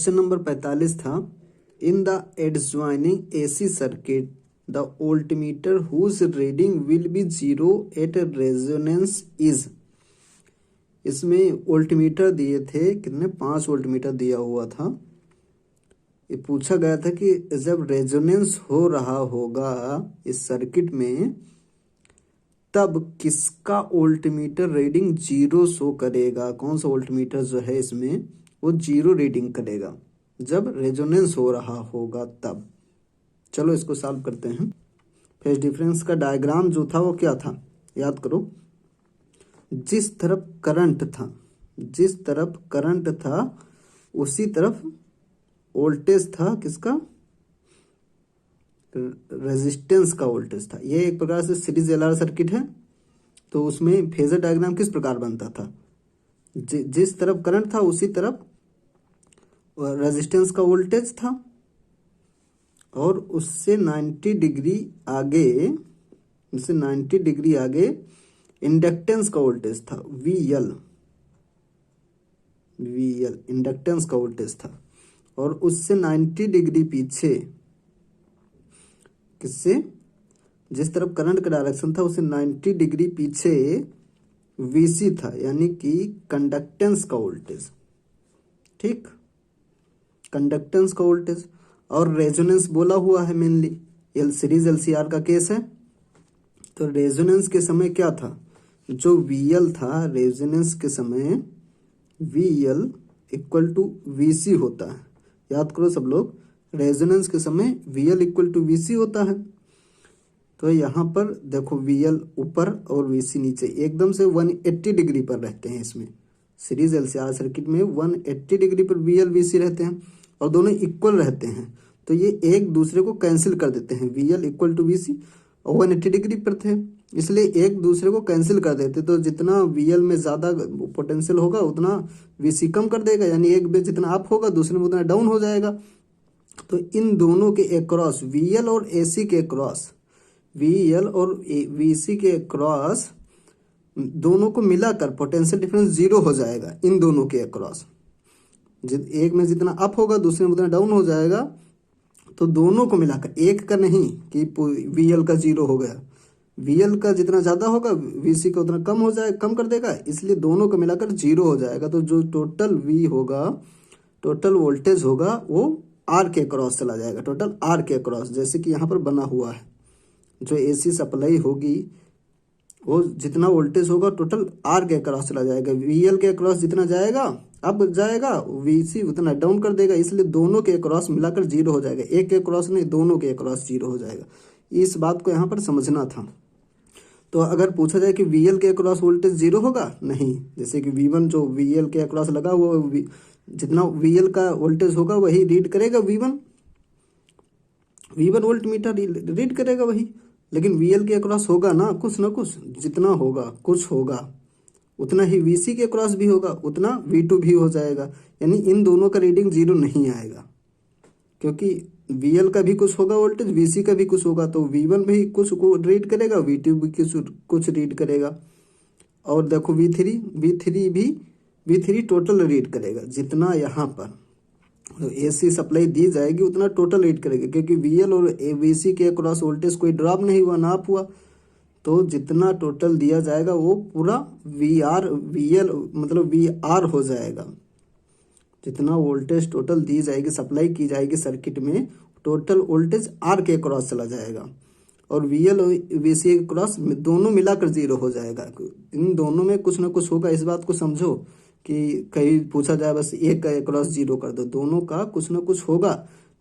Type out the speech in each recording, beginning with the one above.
Question number 45 था, in the adjoining AC circuit the voltmeter whose reading will be zero at resonance is. इसमें voltmeter दिए थे कितने, 5 voltmeter दिया हुआ था। ये पूछा गया था कि जब रेजोनेंस हो रहा होगा इस सर्किट में तब किसका वोल्टमीटर रीडिंग जीरो शो करेगा। कौन सा वोल्टमीटर जो है इसमें वो जीरो रीडिंग करेगा जब रेजोनेंस हो रहा होगा तब। चलो इसको सॉल्व करते हैं। फेज डिफरेंस का डायग्राम जो था वो क्या था, याद करो। जिस तरफ करंट था उसी तरफ वोल्टेज था, किसका, रेजिस्टेंस का वोल्टेज था। ये एक प्रकार से सीरीज एलआर सर्किट है। तो उसमें फेजर डायग्राम किस प्रकार बनता था, जिस तरफ करंट था उसी तरफ रेजिस्टेंस का वोल्टेज था और उससे 90 डिग्री आगे इंडक्टेंस का वोल्टेज था, VL इंडक्टेंस का वोल्टेज था। और उससे 90 डिग्री पीछे किससे, जिस तरफ करंट का डायरेक्शन था उससे 90 डिग्री पीछे VC था, यानी कि कंडक्टेंस का वोल्टेज। ठीक, कंडक्टेंस का वोल्टेज। और रेजोनेंस बोला हुआ है मेनली, सीरीज LCR का केस है। तो रेजोनेंस के समय क्या था, जो VL था, रेजोनेंस के समय VL इक्वल टू VC होता है। याद करो सब लोग, रेजोनेंस के समय VL इक्वल टू VC होता है। तो यहाँ पर देखो VL ऊपर और VC नीचे, एकदम से 180 डिग्री पर रहते हैं। इसमें सीरीज LCR सर्किट में 180 डिग्री पर VL VC रहते हैं और दोनों इक्वल रहते हैं। तो ये एक दूसरे को कैंसिल कर देते हैं, VL इक्वल टू VC और 180 डिग्री पर थे, इसलिए एक दूसरे को कैंसिल कर देते। तो जितना VL में ज़्यादा पोटेंशियल होगा उतना VC कम कर देगा, यानी एक में जितना अप होगा दूसरे में उतना डाउन हो जाएगा। तो इन दोनों के अक्रॉस, VL और AC के अक्रॉस, VL और VC के अक्रॉस दोनों को मिलाकर पोटेंशियल डिफरेंस जीरो हो जाएगा। इन दोनों के अक्रॉस एक में जितना अप होगा दूसरे में उतना डाउन हो जाएगा। तो दोनों को मिलाकर, एक का नहीं कि VL का जीरो हो गया, VL का जितना ज़्यादा होगा VC का उतना कम हो जाएगा, कम कर देगा, इसलिए दोनों को मिलाकर जीरो हो जाएगा। तो जो टोटल V होगा, टोटल वोल्टेज होगा, वो R के क्रॉस चला जाएगा, टोटल R के क्रॉस। जैसे कि यहाँ पर बना हुआ है, जो AC सप्लाई होगी वो जितना वोल्टेज होगा टोटल R के क्रॉस चला जाएगा। VL के क्रॉस जितना जाएगा अब जाएगा, VC उतना डाउन कर देगा, इसलिए दोनों के क्रॉस मिलाकर जीरो हो जाएगा। एक के क्रॉस नहीं, दोनों के क्रॉस जीरो हो जाएगा। इस बात को यहाँ पर समझना था। तो अगर पूछा जाए कि VL के क्रॉस वोल्टेज जीरो होगा, नहीं। जैसे कि V1 जो VL के क्रॉस लगा हुआ, जितना VL का वोल्टेज होगा वही रीड करेगा V1 वोल्ट मीटर रीड करेगा वही। लेकिन VL के क्रॉस होगा ना कुछ, जितना होगा कुछ होगा उतना ही VC के क्रॉस भी होगा, उतना V2 भी हो जाएगा। यानी इन दोनों का रीडिंग जीरो नहीं आएगा, क्योंकि VL का भी कुछ होगा वोल्टेज, VC का भी कुछ होगा। तो V1 भी कुछ को रीड करेगा, V2 भी कुछ रीड करेगा। और देखो V3 टोटल रीड करेगा, जितना यहाँ पर AC सप्लाई दी जाएगी उतना टोटल रीड करेगा, क्योंकि VL और VC के क्रॉस वोल्टेज कोई ड्रॉप नहीं हुआ, ना अप हुआ। तो जितना टोटल दिया जाएगा वो पूरा VL मतलब VR हो जाएगा। जितना वोल्टेज टोटल दी जाएगी, सप्लाई की जाएगी सर्किट में, टोटल वोल्टेज R के क्रॉस चला जाएगा और VL और VC के क्रॉस दोनों मिलाकर जीरो हो जाएगा। इन दोनों में कुछ ना कुछ होगा, इस बात को समझो कि कहीं पूछा जाए बस एक का क्रॉस जीरो कर दो, दोनों का कुछ ना कुछ होगा।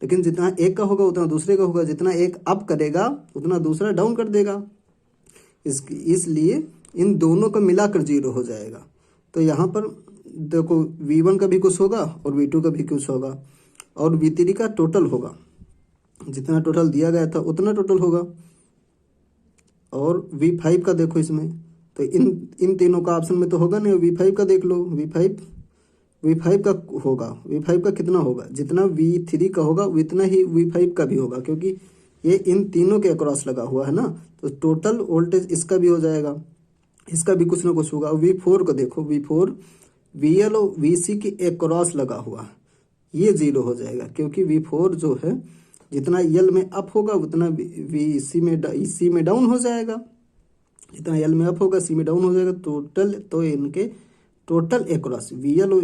लेकिन जितना एक का होगा उतना दूसरे का होगा, जितना एक अप करेगा उतना दूसरा डाउन कर देगा। इसलिए इन दोनों का मिलाकर जीरो हो जाएगा। तो यहाँ पर देखो V1 का भी कुछ होगा और V2 का भी कुछ होगा और V3 का टोटल होगा, जितना टोटल दिया गया था उतना टोटल होगा। और V5 का देखो, इसमें तो इन तीनों का ऑप्शन में तो होगा नहीं। V5 का देख लो, V5 का होगा, V5 का कितना होगा, जितना V3 का होगा उतना ही V5 का भी होगा, क्योंकि ये इन तीनों के अक्रॉस लगा हुआ है ना। तो टोटल वोल्टेज इसका भी हो जाएगा, इसका भी कुछ ना कुछ होगा। V4 को देखो, V4 VL और VC के अक्रॉस लगा हुआ है, ये 0 हो जाएगा, क्योंकि V4 जो है जितना L में अप होगा उतना C में डाउन हो जाएगा, जितना L में अप होगा C में डाउन हो जाएगा टोटल। तो इनके टोटल एक्रॉस VL और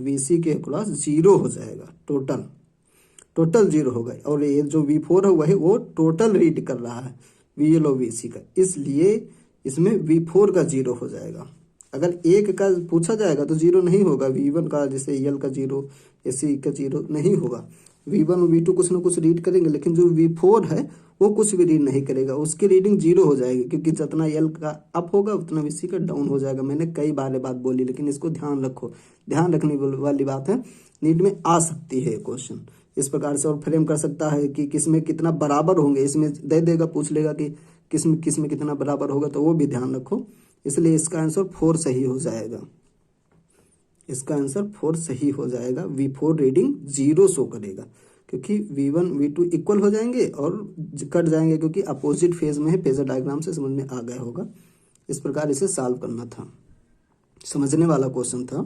VC के एक्रॉस 0 हो जाएगा, टोटल 0 होगा। और ये जो V4 है वही वो टोटल रीड कर रहा है VL और VC का, इसलिए इसमें V4 का 0 हो जाएगा। अगर एक का पूछा जाएगा तो 0 नहीं होगा, V1 का जैसे L का 0, AC का 0 नहीं होगा। V1 और V2 कुछ ना कुछ रीड करेंगे, लेकिन जो V4 है वो कुछ भी रीड नहीं करेगा, उसकी रीडिंग 0 हो जाएगी, क्योंकि जितना L का अप होगा उतना VC का डाउन हो जाएगा। मैंने कई बार बात बोली, लेकिन इसको ध्यान रखो, ध्यान रखने वाली बात है, नीट में आ सकती है क्वेश्चन इस प्रकार से। और फ्रेम कर सकता है कि किसमें कितना बराबर होंगे, इसमें दे देगा, पूछ लेगा कि किसमें कितना बराबर होगा, तो वो भी ध्यान रखो। इसलिए इसका आंसर 4 सही हो जाएगा, इसका आंसर 4 सही हो जाएगा। V4 रीडिंग 0 शो करेगा, क्योंकि V1 V2 इक्वल हो जाएंगे और कट जाएंगे, क्योंकि अपोजिट फेज में है। फेजर डायग्राम से समझ में आ गया होगा। इस प्रकार इसे सॉल्व करना था, समझने वाला क्वेश्चन था।